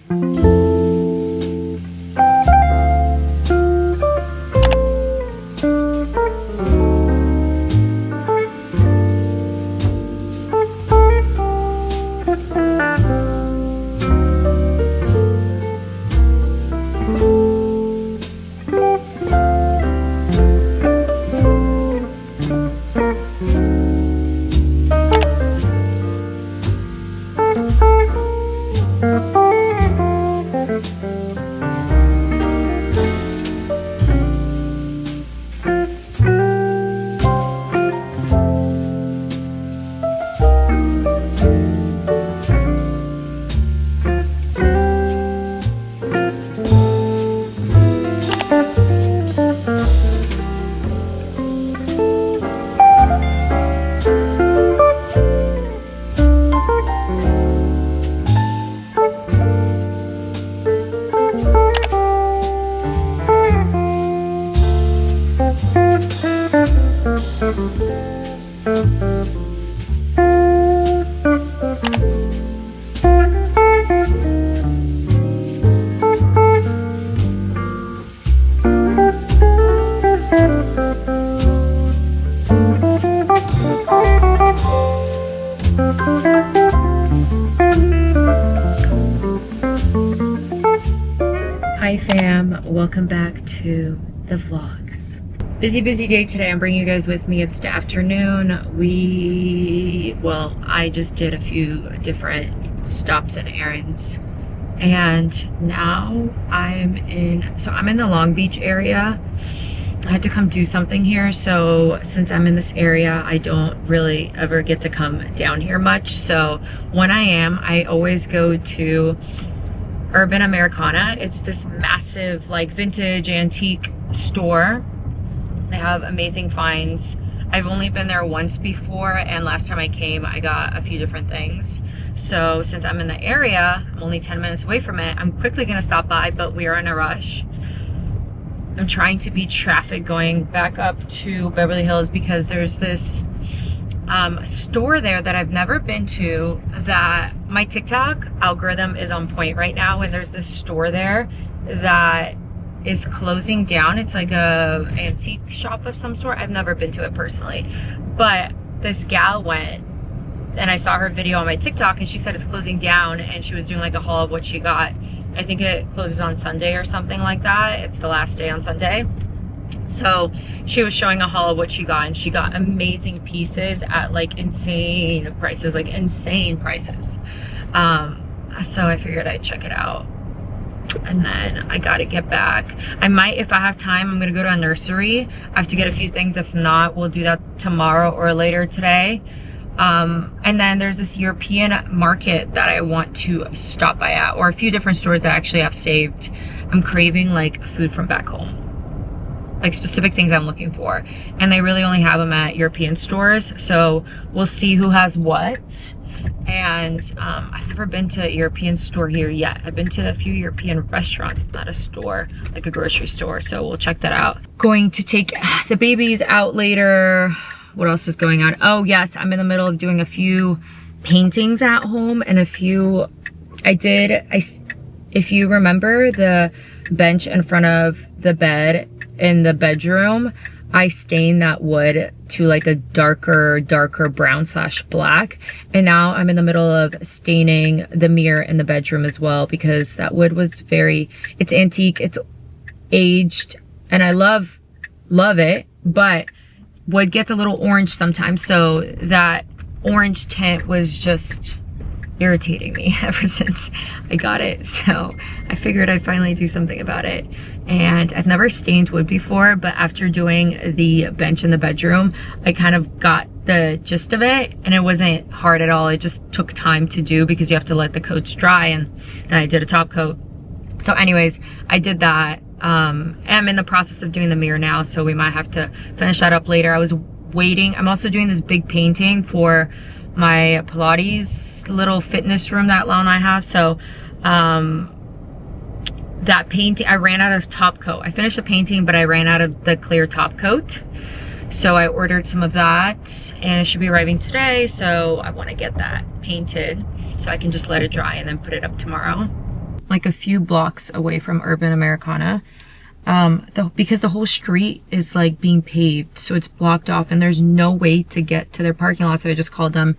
Hi fam, welcome back to the vlogs. Busy day today. I'm bringing you guys with me. It's the afternoon. I just did a few different stops and errands, and now I'm in the Long Beach area. I had to come do something here, so since I'm in this area, I don't really ever get to come down here much. So when I am, I always go to Urban Americana. It's this massive like vintage antique store. They have amazing finds. I've only been there once before, and last time I came I got a few different things. So since I'm in the area, I'm only 10 minutes away from it, I'm quickly gonna stop by, but we are in a rush. I'm trying to beat traffic going back up to Beverly Hills because there's this store there that I've never been to, that my TikTok algorithm is on point right now, and there's this store there that is closing down. It's like a antique shop of some sort. I've never been to it personally, but this gal went and I saw her video on my TikTok, and she said it's closing down, and she was doing like a haul of what she got. I think it closes on Sunday or something like that. It's the last day on Sunday. So she was showing a haul of what she got, and she got amazing pieces at like insane prices, So I figured I'd check it out. And then I gotta get back. I might, if I have time, I'm gonna go to a nursery. I have to get a few things. If not, we'll do that tomorrow or later today. And then there's this European market that I want to stop by at, or a few different stores that I actually have saved. I'm craving like food from back home, like specific things I'm looking for, and they really only have them at European stores. So we'll see who has what. And I've never been to a European store here yet. I've been to a few European restaurants, but not a store, like a grocery store. So we'll check that out. Going to take the babies out later. What else is going on? Oh yes, I'm in the middle of doing a few paintings at home, and if you remember the bench in front of the bed in the bedroom, I stained that wood to like a darker brown / black. And now I'm in the middle of staining the mirror in the bedroom as well, because that wood was it's antique, it's aged, and I love it, but wood gets a little orange sometimes. So that orange tint was just irritating me ever since I got it. So I figured I'd finally do something about it. And I've never stained wood before, but after doing the bench in the bedroom, I kind of got the gist of it, and it wasn't hard at all. It just took time to do because you have to let the coats dry, and then I did a top coat. So anyways, I did that. I'm in the process of doing the mirror now, so we might have to finish that up later. I was waiting. I'm also doing this big painting for my Pilates little fitness room that Lau and I have. So that painting, I ran out of top coat. I finished the painting, but I ran out of the clear top coat. So I ordered some of that, and it should be arriving today. So I want to get that painted so I can just let it dry and then put it up tomorrow. like a few blocks away from Urban Americana. Because the whole street is like being paved, so it's blocked off and there's no way to get to their parking lot. So I just called them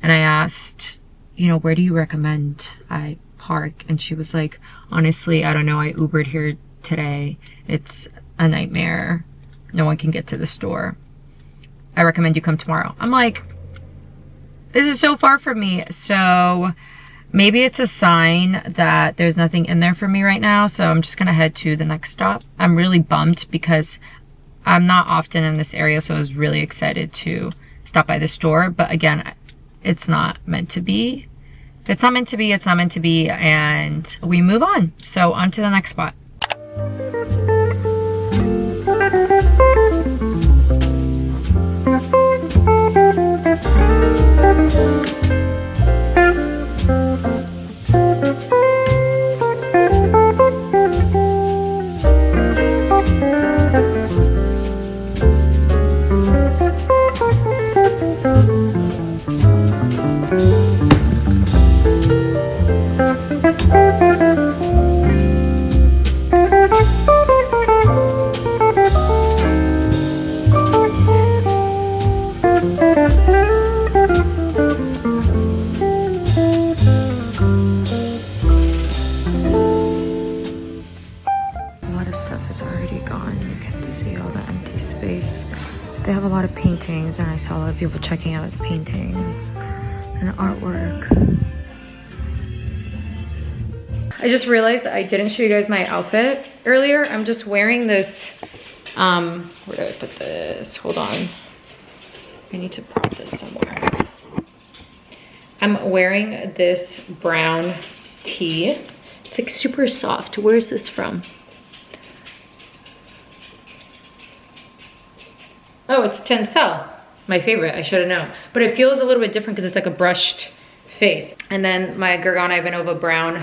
and I asked, you know, where do you recommend I park? And she was like, honestly, I don't know, I Ubered here today. It's a nightmare. No one can get to the store. I recommend you come tomorrow. I'm like, this is so far from me. So maybe it's a sign that there's nothing in there for me right now. So I'm just gonna head to the next stop. I'm really bummed because I'm not often in this area. So I was really excited to stop by the store. But again, it's not meant to be. If it's not meant to be, it's not meant to be. And we move on. So on to the next spot. Space. They have a lot of paintings and I saw a lot of people checking out the paintings and artwork. I just realized I didn't show you guys my outfit earlier. I'm just wearing this, where did I put this? Hold on. I need to prop this somewhere. I'm wearing this brown tee. It's like super soft. Where is this from? Oh, it's Tencel, my favorite. I should have known. But it feels a little bit different because it's like a brushed face. And then my Gargano Ivanova brown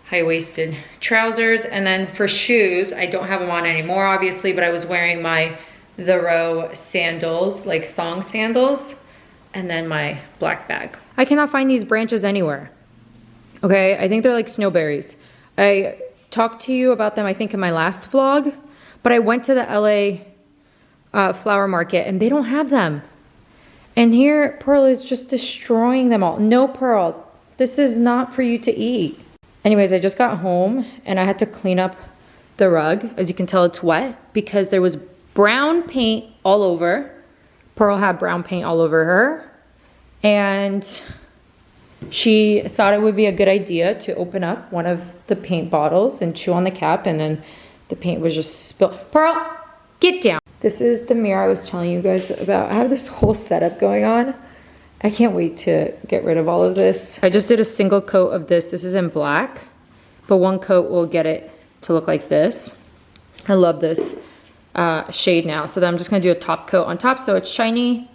high-waisted trousers. And then for shoes, I don't have them on anymore, obviously, but I was wearing my The Row sandals, like thong sandals, and then my black bag. I cannot find these branches anywhere. Okay, I think they're like snowberries. I talked to you about them, I think, in my last vlog, but I went to the LA flower market and they don't have them. And here Pearl is just destroying them all. No, Pearl, this is not for you to eat. Anyways, I just got home and I had to clean up the rug. As you can tell, it's wet because there was brown paint all over. Pearl had brown paint all over her. And she thought it would be a good idea to open up one of the paint bottles and chew on the cap, and then the paint was just spilled. Pearl, get down. This is the mirror I was telling you guys about. I have this whole setup going on. I can't wait to get rid of all of this. I just did a single coat of this. This is in black, but one coat will get it to look like this. I love this shade now. So then I'm just gonna do a top coat on top so it's shiny.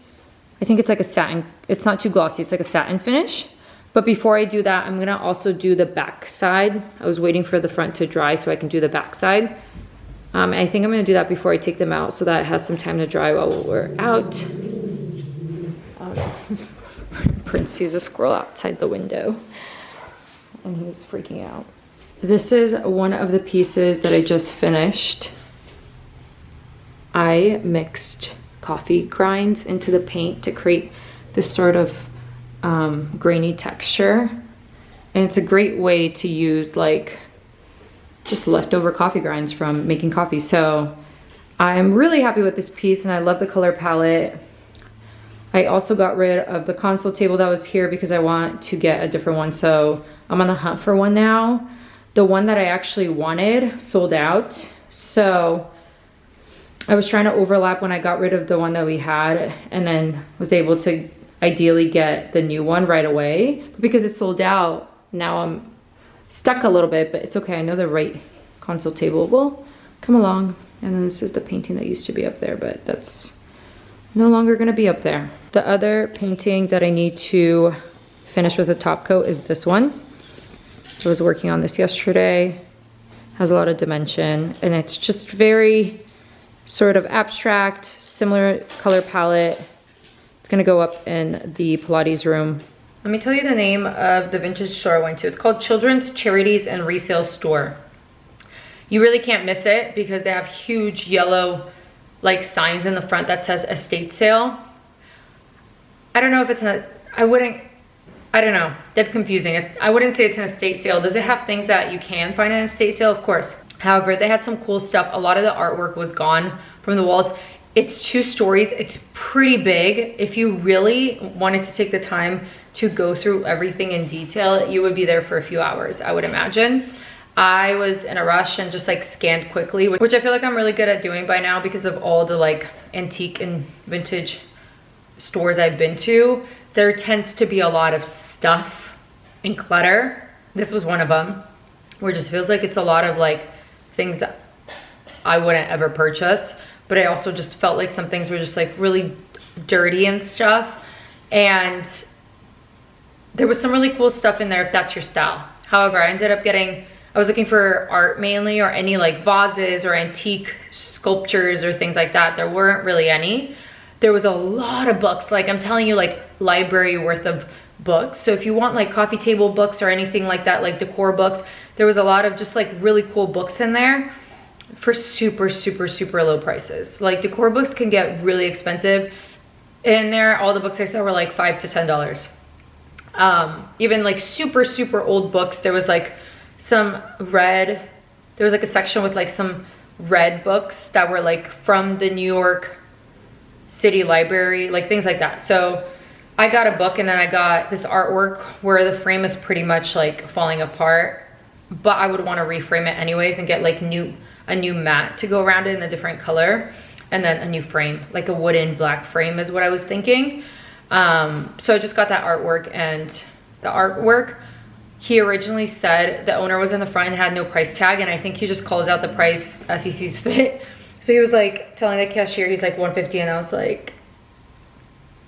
I think it's like a satin. It's not too glossy. It's like a satin finish. But before I do that, I'm gonna also do the back side. I was waiting for the front to dry so I can do the back side. I think I'm gonna do that before I take them out so that it has some time to dry while we're out. Prince sees a squirrel outside the window and he's freaking out. This is one of the pieces that I just finished. I mixed coffee grinds into the paint to create this sort of grainy texture. And it's a great way to use like just leftover coffee grinds from making coffee. So I'm really happy with this piece and I love the color palette. I also got rid of the console table that was here because I want to get a different one. So I'm on the hunt for one now. The one that I actually wanted sold out. So I was trying to overlap when I got rid of the one that we had and then was able to ideally get the new one right away. But because it sold out, now I'm stuck a little bit, but it's okay. I know the right console table will come along. And then this is the painting that used to be up there, but that's no longer gonna be up there. The other painting that I need to finish with a top coat is this one. I was working on this yesterday. Has a lot of dimension and it's just very sort of abstract, similar color palette. It's gonna go up in the Pilates room Let me tell you the name of the vintage store I went to. It's called Children's Charities and Resale Store. You really can't miss it because they have huge yellow like signs in the front that says estate sale. I don't know if it's I don't know. That's confusing. I wouldn't say it's an estate sale. Does it have things that you can find in an estate sale? Of course. However, they had some cool stuff. A lot of the artwork was gone from the walls. It's 2 stories. It's pretty big. If you really wanted to take the time to go through everything in detail, you would be there for a few hours, I would imagine. I was in a rush and just like scanned quickly, which I feel like I'm really good at doing by now because of all the like antique and vintage stores I've been to. There tends to be a lot of stuff and clutter. This was one of them, where it just feels like it's a lot of like things that I wouldn't ever purchase, but I also just felt like some things were just like really dirty and stuff. And there was some really cool stuff in there if that's your style. However, I ended up I was looking for art mainly, or any like vases or antique sculptures or things like that. There weren't really any. There was a lot of books, like I'm telling you, like library worth of books. So if you want like coffee table books or anything like that, like decor books, there was a lot of just like really cool books in there for super, super, super low prices. Like decor books can get really expensive. In there, all the books I saw were like $5 to $10. Even like super, super old books. There was like there was like a section with like some red books that were like from the New York City Library, like things like that. So I got a book, and then I got this artwork where the frame is pretty much like falling apart, but I would want to reframe it anyways and get like a new mat to go around it in a different color, and then a new frame, like a wooden black frame is what I was thinking. So I just got that artwork, and the artwork, he originally said the owner was in the front and had no price tag, and I think he just calls out the price as he sees fit. So he was like telling the cashier, he's like $150, and I was like,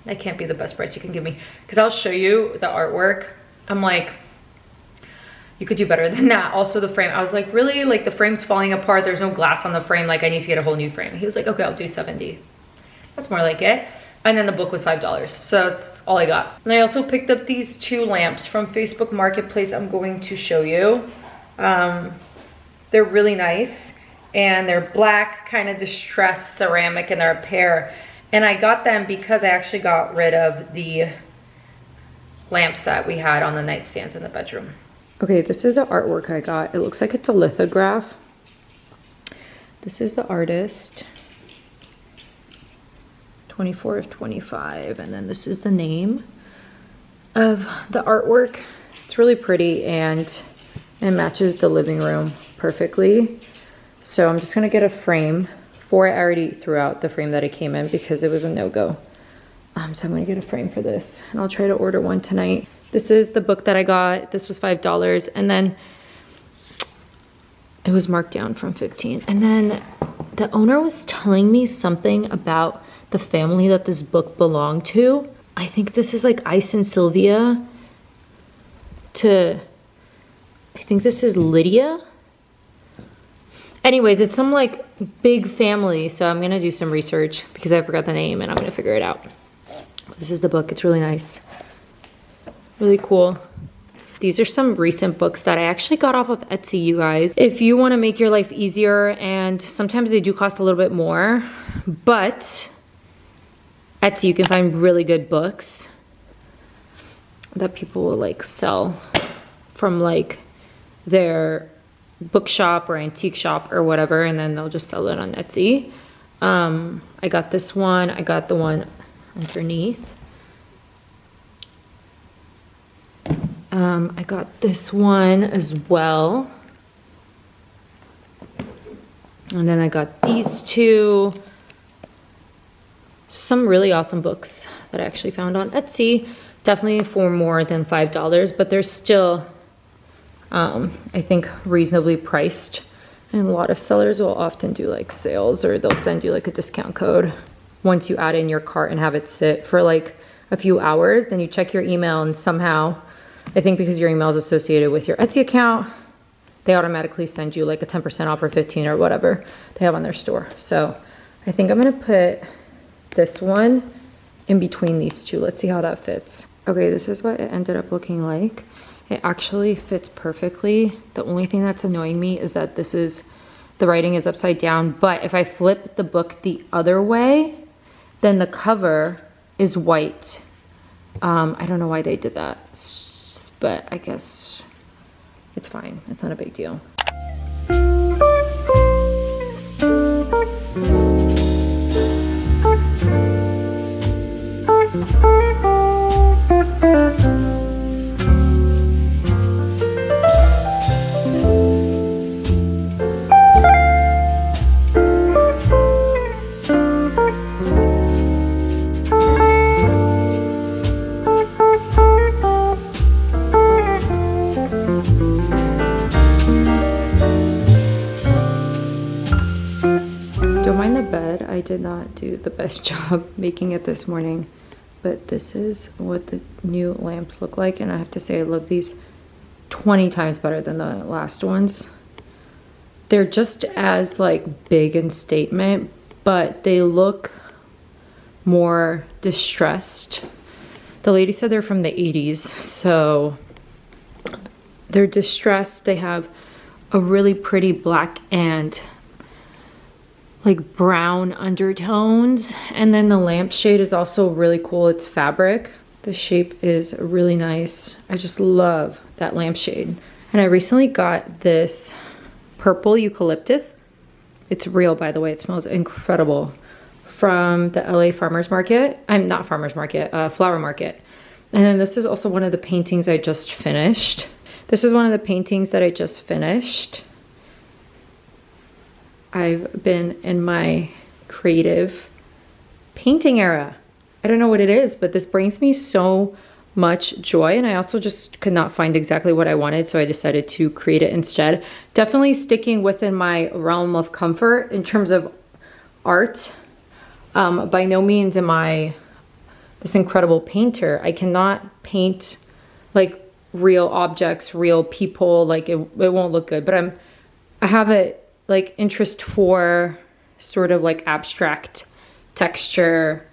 that can't be the best price you can give me, because I'll show you the artwork. I'm like, you could do better than that. Also the frame, I was like, really? Like the frame's falling apart, there's no glass on the frame, like I need to get a whole new frame. He was like, okay, I'll do 70. That's more like it. And then the book was $5, so that's all I got. And I also picked up these 2 lamps from Facebook Marketplace. I'm going to show you. They're really nice, and they're black, kind of distressed ceramic, and they're a pair. And I got them because I actually got rid of the lamps that we had on the nightstands in the bedroom. Okay, this is the artwork I got. It looks like it's a lithograph. This is the artist. 24 of 25, and then this is the name of the artwork. It's really pretty, and it matches the living room perfectly. So I'm just gonna get a frame for it. I already threw out the frame that it came in because it was a no-go. So I'm gonna get a frame for this, and I'll try to order one tonight. This is the book that I got. This was $5, and then it was marked down from 15. And then the owner was telling me something about the family that this book belonged to. I think this is like Ice and Sylvia I think this is Lydia. Anyways, it's some like big family, so I'm gonna do some research because I forgot the name, and I'm gonna figure it out. This is the book. It's really nice. Really cool. These are some recent books that I actually got off of Etsy, you guys. If you wanna make your life easier, and sometimes they do cost a little bit more, but Etsy, you can find really good books that people will like sell from like their bookshop or antique shop or whatever, and then they'll just sell it on Etsy. I got this one. I got the one underneath. I got this one as well. And then I got these 2. Some really awesome books that I actually found on Etsy. Definitely for more than $5, but they're still, I think, reasonably priced. And a lot of sellers will often do like sales, or they'll send you like a discount code once you add in your cart and have it sit for like a few hours. Then you check your email, and somehow, I think because your email is associated with your Etsy account, they automatically send you like a 10% off or 15 or whatever they have on their store. So I think I'm gonna put this one in between these 2. Let's see how that fits. Okay, this is what it ended up looking like. It actually fits perfectly. The only thing that's annoying me is that the writing is upside down, but if I flip the book the other way, then the cover is white. I don't know why they did that, but I guess it's fine. It's not a big deal. I did not do the best job making it this morning, but this is what the new lamps look like, and I have to say I love these 20 times better than the last ones. They're just as like big in statement, but they look more distressed. The lady said they're from the 80s, so they're distressed. They have a really pretty black and like brown undertones, and then the lampshade is also really cool. It's fabric. The shape is really nice. I just love that lampshade. And I recently got this purple eucalyptus. It's real, by the way. It smells incredible. From the LA farmers market. Not farmers market, flower market. And then this is also one of the paintings I just finished. This is one of the paintings that I just finished. I've been in my creative painting era. I don't know what it is, but this brings me so much joy, and I also just could not find exactly what I wanted, so I decided to create it instead. Definitely sticking within my realm of comfort in terms of art. By no means am I this incredible painter. I cannot paint like real objects, real people, like it won't look good, but I have a like interest for sort of like abstract texture,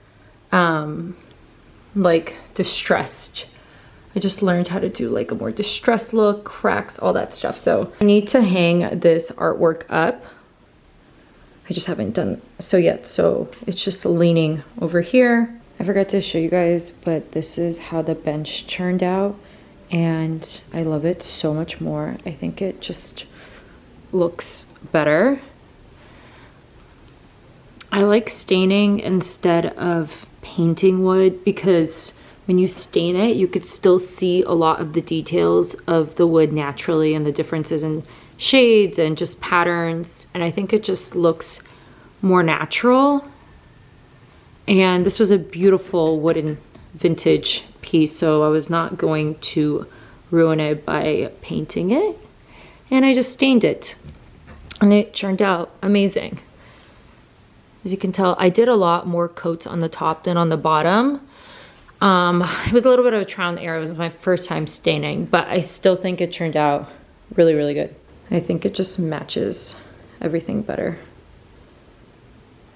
like distressed. I just learned how to do like a more distressed look, cracks, all that stuff. So I need to hang this artwork up. I just haven't done so yet, so it's just leaning over here. I forgot to show you guys, but this is how the bench turned out, and I love it so much more. I think it just looks better. I like staining instead of painting wood because when you stain it, you could still see a lot of the details of the wood naturally and the differences in shades and just patterns, and I think it just looks more natural. And this was a beautiful wooden vintage piece, so I was not going to ruin it by painting it, and I just stained it. And it turned out amazing. As you can tell, I did a lot more coats on the top than on the bottom. It was a little bit of a trial and error. It was my first time staining, but I still think it turned out really, really good. I think it just matches everything better.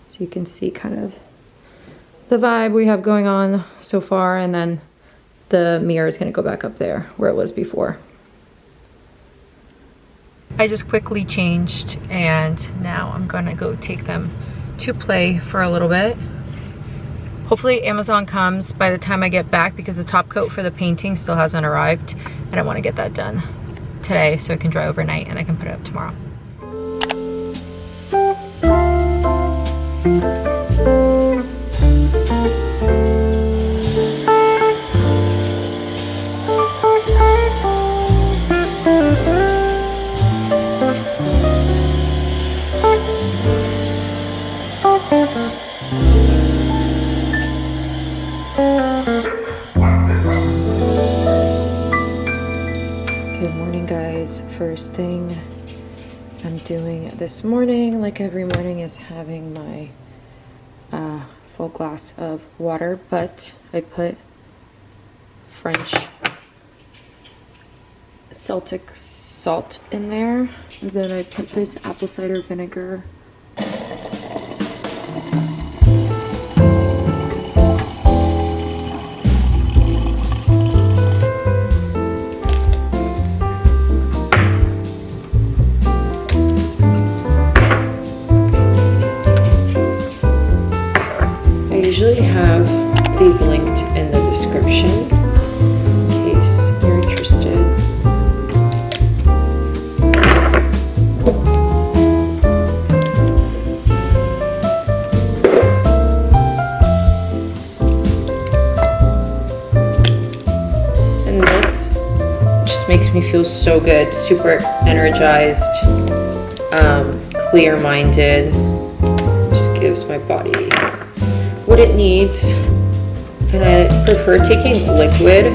So you can see kind of the vibe we have going on so far, and then the mirror is gonna go back up there where it was before. I just quickly changed, and now I'm gonna go take them to play for a little bit. Hopefully Amazon comes by the time I get back, because the top coat for the painting still hasn't arrived, and I want to get that done today so it can dry overnight and I can put it up tomorrow. First thing I'm doing this morning, like every morning, is having my full glass of water, but I put French Celtic salt in there, and then I put this apple cider vinegar. feels so good, super energized, clear-minded. Just gives my body what it needs. And I prefer taking liquid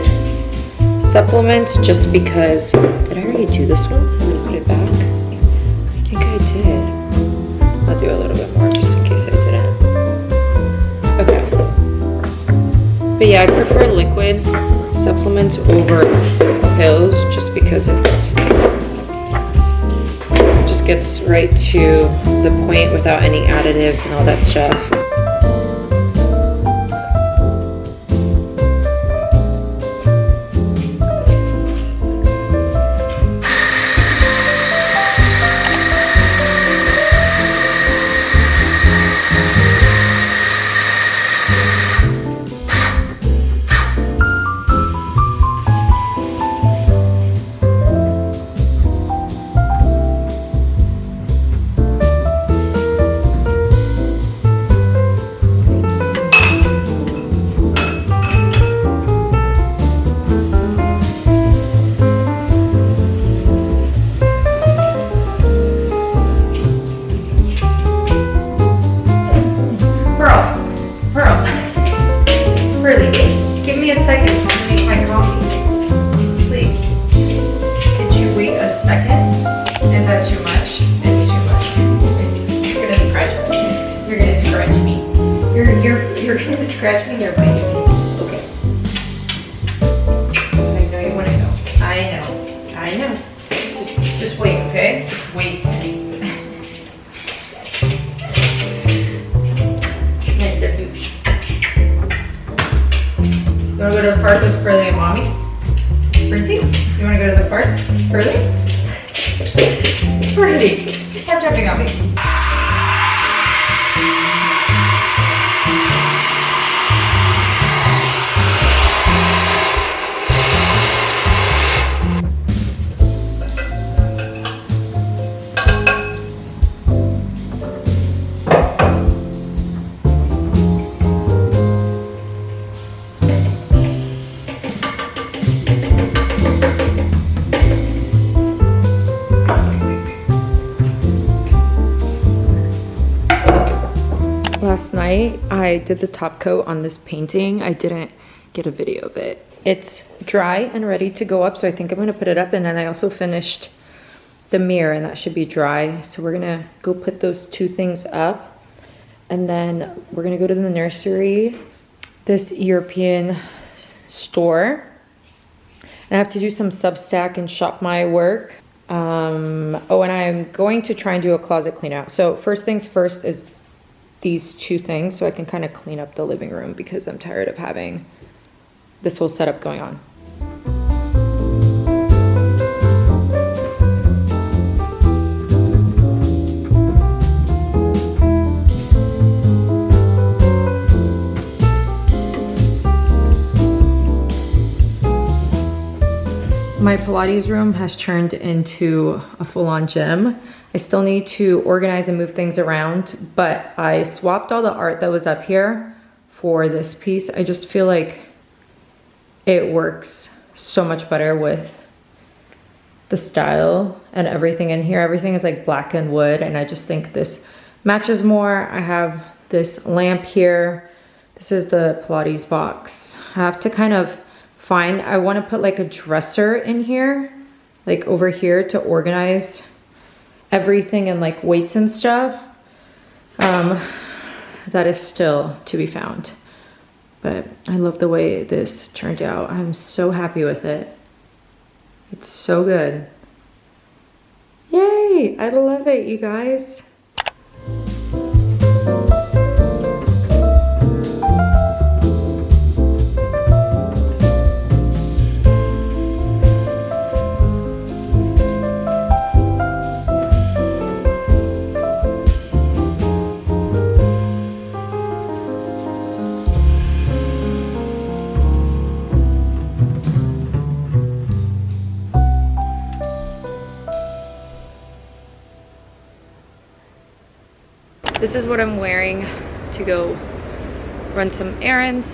supplements just because, did I already do this one? I'm gonna put it back. I think I did. I'll do a little bit more just in case I didn't. Okay. But yeah, I prefer liquid supplements over pills just because it's just gets right to the point without any additives and all that stuff. You're gonna scratch me, you're biting me. Okay. I know you wanna know. I know. Just wait, okay? Just wait. You wanna go to the park with Pearly and Mommy? Princey? You wanna go to the park? Pearly? Pearly, stop jumping on me. Last night I did the top coat on this painting. I didn't get a video of it. It's dry and ready to go up, so I think I'm gonna put it up. And then I also finished the mirror and that should be dry. So we're gonna go put those two things up. And then we're gonna go to the nursery, this European store. And I have to do some Substack and shop my work. Oh, and I'm going to try and do a closet clean out. So first things first is these two things so I can kind of clean up the living room because I'm tired of having this whole setup going on. My Pilates room has turned into a full-on gym. I still need to organize and move things around, but I swapped all the art that was up here for this piece. I just feel like it works so much better with the style and everything in here. Everything is like black and wood, and I just think this matches more. I have this lamp here. This is the Pilates box. I have to kind of find, I want to put like a dresser in here, like over here, to organize everything and like weights and stuff. That is still to be found, but I love the way this turned out. I'm so happy with it. It's so good. Yay, I love it, you guys. This is what I'm wearing to go run some errands.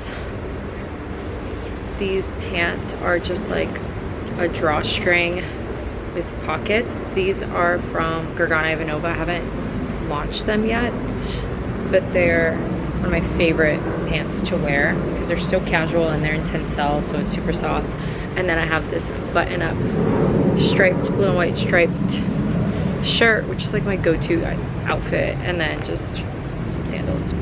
These pants are just like a drawstring with pockets. These are from Gargana Ivanova. I haven't launched them yet, but they're one of my favorite pants to wear because they're so casual and they're in tencel, so it's super soft. And then I have this button-up striped, blue and white striped shirt, which is like my go-to outfit, and then just some sandals.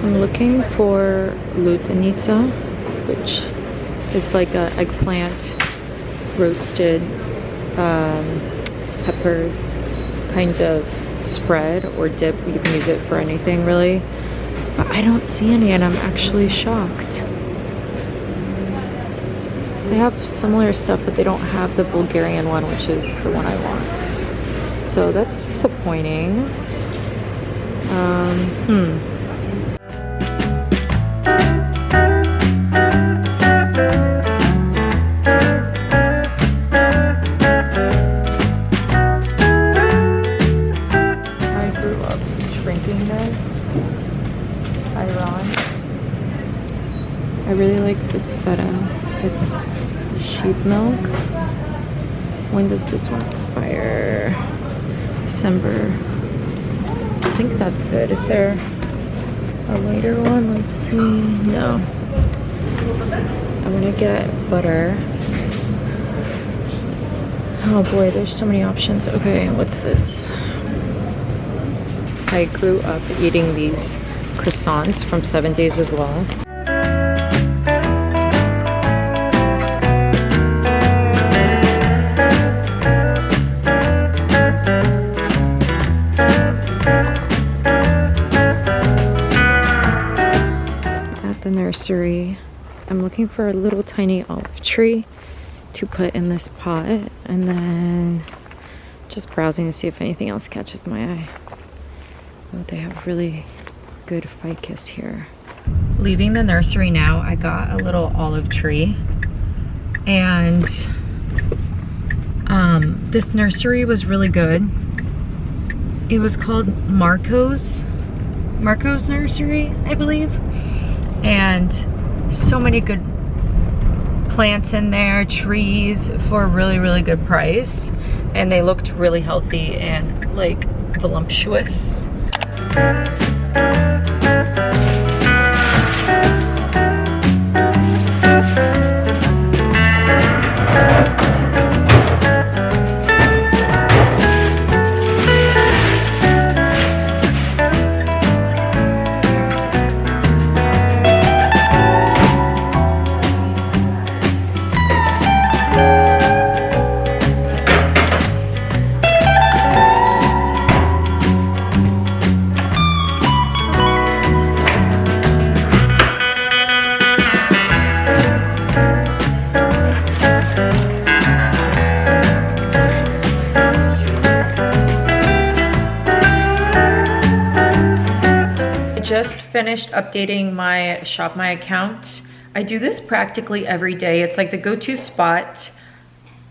Looking for lutenica, which is like a eggplant, roasted peppers kind of spread or dip. You can use it for anything really, but I don't see any and I'm actually shocked. They have similar stuff, but they don't have the Bulgarian one, which is the one I want. So that's disappointing. I really like this feta. It's sheep milk. When does this one expire? December. I think that's good. Is there a later one? Let's see. No. I'm gonna get butter. Oh boy, there's so many options. Okay, what's this? I grew up eating these croissants from 7 Days as well. At the nursery, I'm looking for a little tiny olive tree to put in this pot, and then just browsing to see if anything else catches my eye. Oh, they have really good ficus here. Leaving the nursery now, I got a little olive tree, and this nursery was really good. It was called Marco's Nursery, I believe, and so many good plants in there, trees for a really good price, and they looked really healthy and like voluptuous. Just finished updating my Shop My account. I do this practically every day. It's like the go-to spot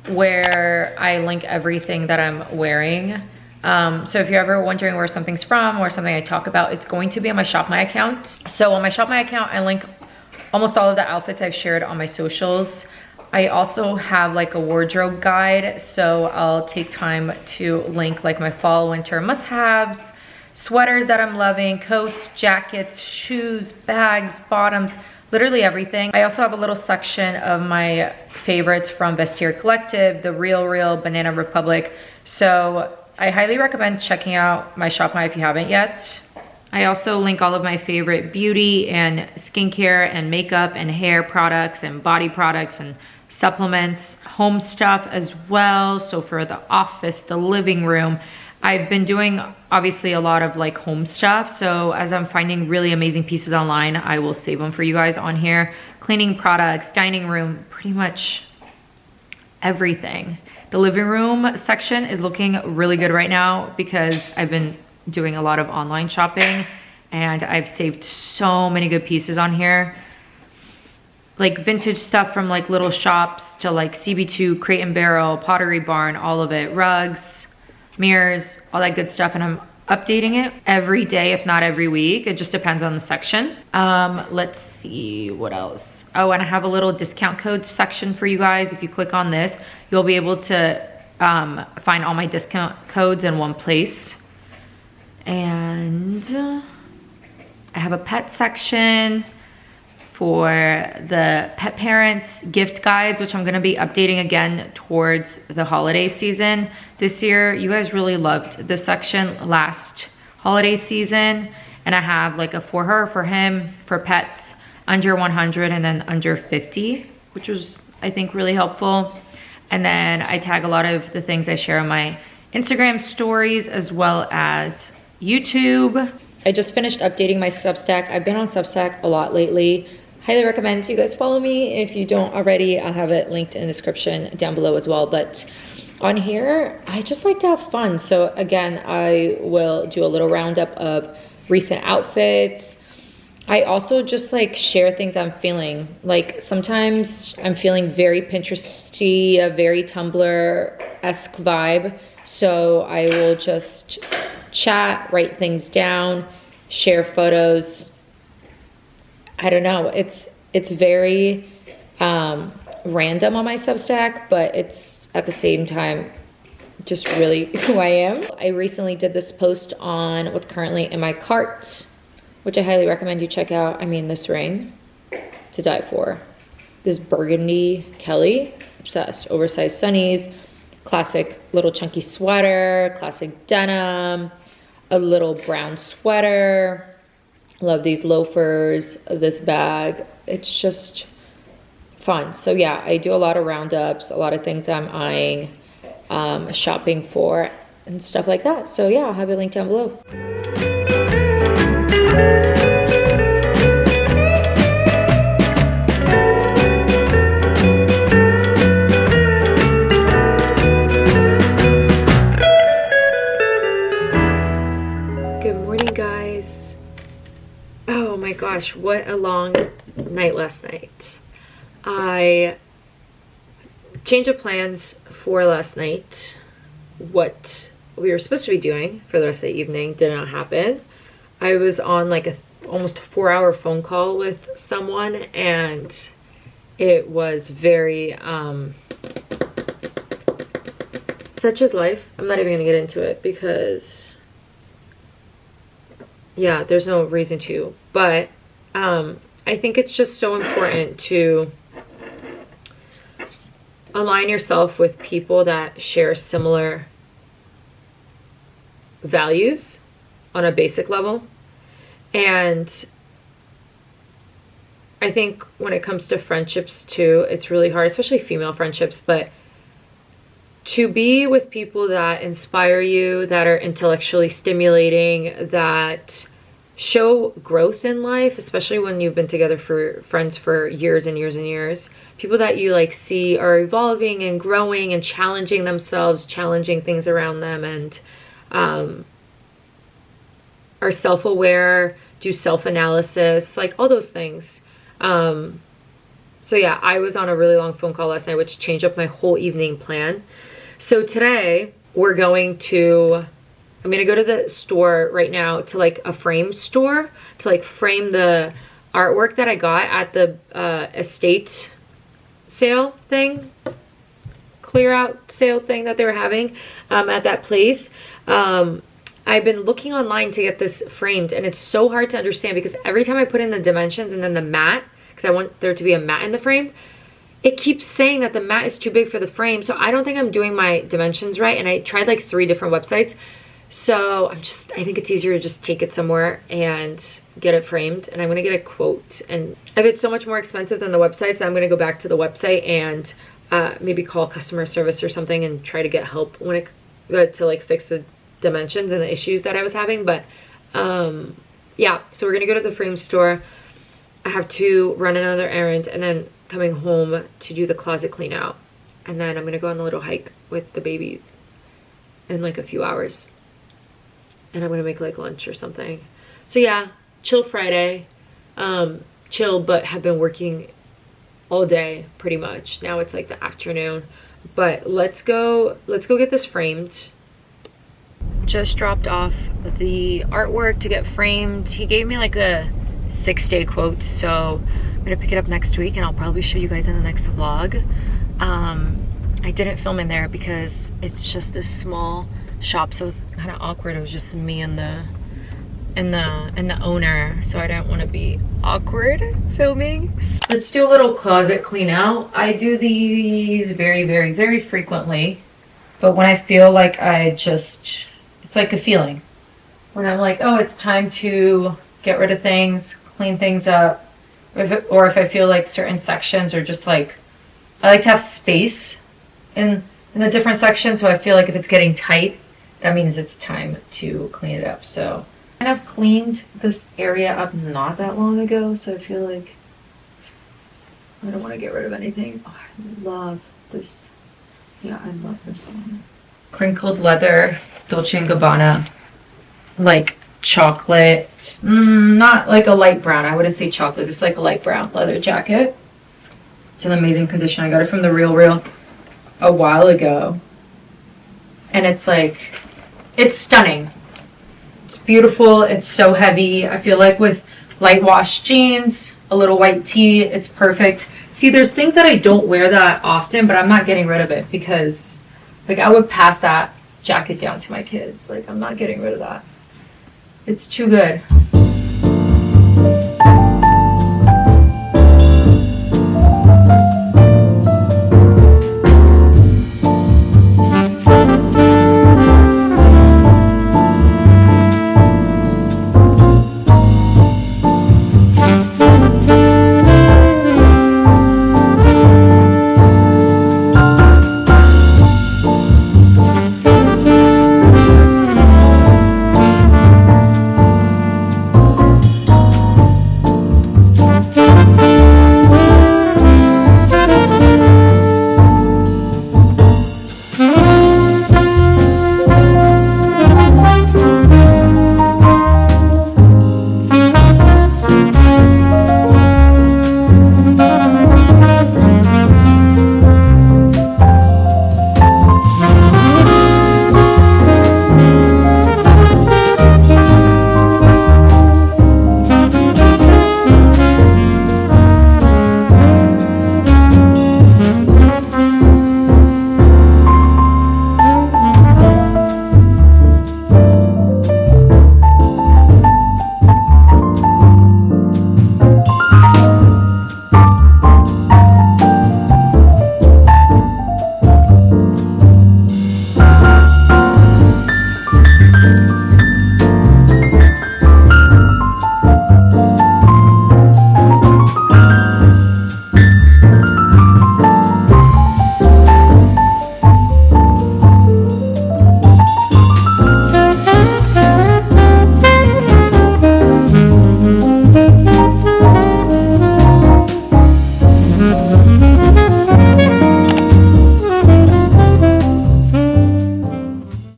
where I link everything that I'm wearing. So if you're ever wondering where something's from or something I talk about, it's going to be on my Shop My account. So on my Shop My account, I link almost all of the outfits I've shared on my socials. I also have like a wardrobe guide, so I'll take time to link like my fall winter must-haves, sweaters that I'm loving, coats, jackets, shoes, bags, bottoms, literally everything. I also have a little section of my favorites from Vestiaire Collective, The Real, Banana Republic. So I highly recommend checking out my Shop My if you haven't yet. I also link all of my favorite beauty and skincare and makeup and hair products and body products and supplements, home stuff as well. So for the office, the living room, I've been doing obviously a lot of like home stuff. So as I'm finding really amazing pieces online, I will save them for you guys on here. Cleaning products, dining room, pretty much everything. The living room section is looking really good right now because I've been doing a lot of online shopping and I've saved so many good pieces on here. Like vintage stuff from like little shops to like CB2, Crate and Barrel, Pottery Barn, all of it. Rugs, mirrors, all that good stuff. And I'm updating it every day, if not every week. It just depends on the section. Let's see what else. Oh, and I have a little discount code section for you guys. If you click on this, you'll be able to find all my discount codes in one place. And I have a pet section for the pet parents gift guides, which I'm gonna be updating again towards the holiday season this year. You guys really loved this section last holiday season. And I have like a for her, for him, for pets under 100 and then under 50, which was, I think, really helpful. And then I tag a lot of the things I share on my Instagram stories as well as YouTube. I just finished updating my Substack. I've been on Substack a lot lately. Highly recommend you guys follow me. If you don't already, I'll have it linked in the description down below as well. But on here, I just like to have fun. So again, I will do a little roundup of recent outfits. I also just like share things I'm feeling. Like sometimes I'm feeling very Pinteresty, a very Tumblr-esque vibe. So I will just chat, write things down, share photos. I don't know, it's very random on my Substack, but it's at the same time just really who I am. I recently did this post on what's currently in my cart, which I highly recommend you check out. I mean, this ring, to die for. This burgundy Kelly, obsessed. Oversized sunnies, classic little chunky sweater, classic denim, a little brown sweater. Love these loafers, this bag. It's just fun. So yeah, I do a lot of roundups, a lot of things I'm eyeing, shopping for, and stuff like that. So yeah, I'll have it linked down below. Gosh, what a long night last night. I changed of plans for last night. What we were supposed to be doing for the rest of the evening did not happen. I was on like almost 4-hour phone call with someone and it was very such is life. I'm not even gonna get into it because yeah, there's no reason to, but I think it's just so important to align yourself with people that share similar values on a basic level. And I think when it comes to friendships too, it's really hard, especially female friendships, but to be with people that inspire you, that are intellectually stimulating, that show growth in life, especially when you've been together for friends for years and years and years. People that you like see are evolving and growing and challenging themselves, challenging things around them, and are self-aware, do self-analysis, like all those things. So yeah, I was on a really long phone call last night, which changed up my whole evening plan. So today we're going to, I'm gonna go to the store right now, to like a frame store, to like frame the artwork that I got at the estate sale thing, clear out sale thing that they were having at that place. I've been looking online to get this framed, and it's so hard to understand because every time I put in the dimensions and then the mat, because I want there to be a mat in the frame, it keeps saying that the mat is too big for the frame. So I don't think I'm doing my dimensions right, and I tried like 3 different websites. So I think it's easier to just take it somewhere and get it framed, and I'm gonna get a quote. And if it's so much more expensive than the websites, I'm gonna go back to the website and maybe call customer service or something and try to get help when it to like fix the dimensions and the issues that I was having. But yeah, so we're gonna go to the frame store. I have to run another errand, and then coming home to do the closet clean out, and then I'm gonna go on the little hike with the babies in like a few hours, and I'm gonna make like lunch or something. So yeah, chill Friday. Chill, but have been working all day pretty much. Now it's like the afternoon, but let's go get this framed. Just dropped off the artwork to get framed. He gave me like a 6-day quote, so I'm gonna pick it up next week, and I'll probably show you guys in the next vlog. I didn't film in there because it's just this small shop, so it was kind of awkward. It was just me and the owner, so I didn't want to be awkward filming. Let's do a little closet clean out. I do these very, very, very frequently, but when I feel like it's like a feeling. When I'm like, oh, it's time to get rid of things, clean things up, or if I feel like certain sections are just like, I like to have space in the different sections, so I feel like if it's getting tight, that means it's time to clean it up. So kind of cleaned this area up not that long ago, so I feel like I don't want to get rid of anything. Oh, I love this. Yeah, I love this one. Crinkled leather, Dolce & Gabbana, like chocolate, not like a light brown. I wouldn't say chocolate. It's like a light brown leather jacket. It's in amazing condition. I got it from the Real a while ago, and it's like, it's stunning. It's beautiful. It's so heavy. I feel like with light wash jeans, a little white tee, it's perfect. See, there's things that I don't wear that often, but I'm not getting rid of it because like I would pass that jacket down to my kids. Like I'm not getting rid of that. It's too good.